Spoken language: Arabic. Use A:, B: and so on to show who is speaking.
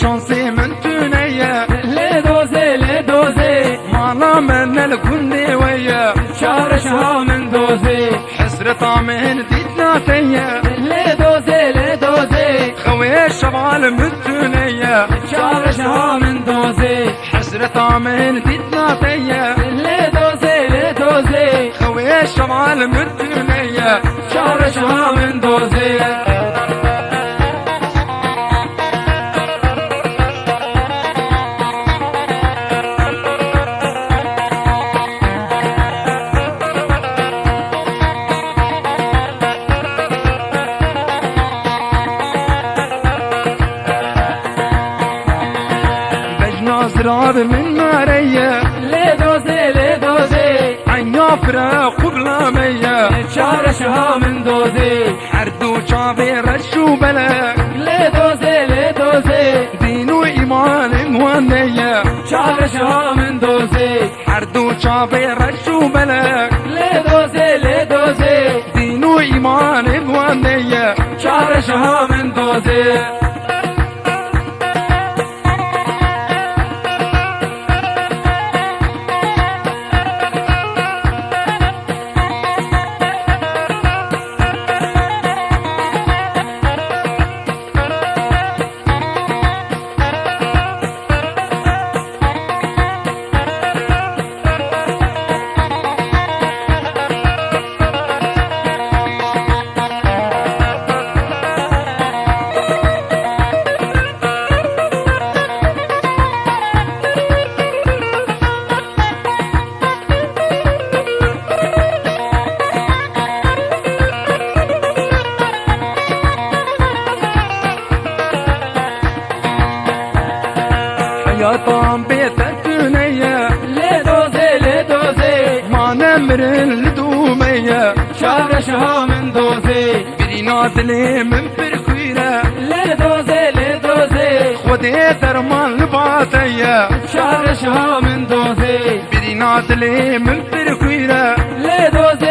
A: شانسي من تونية
B: لدوزي
A: مالا من الكندي ويا
B: شارشها من دوزي
A: حسرة من ديتنا تيا
B: لدوزي
A: خوي الشمال من تونية
B: شارشها من دوزي
A: حسرة من ديتنا تيا
B: لدوزي
A: خوي الشمال من تونية
B: شارشها من دوزي
A: أسرار من ماريا
B: لدوزي
A: عين يفرق قبل ميا
B: شارشها من دوزي
A: حردو شافي رشو بلا
B: لدوزي
A: دين وإيمان ونيا
B: شارشها من دوزي
A: حردو شافي رشو بلا
B: لدوزي
A: دين وإيمان ونيا
B: شارشها من دوزي
A: يا طعم بيت الدنيا
B: لدوزي
A: ما نمر الدومية
B: شارشها من دوزي
A: برينا دلي من بركويرة
B: لدوزي
A: خودي درمان لباتية
B: شارشها من دوزي
A: برينا دلي من بركويرة
B: لدوزي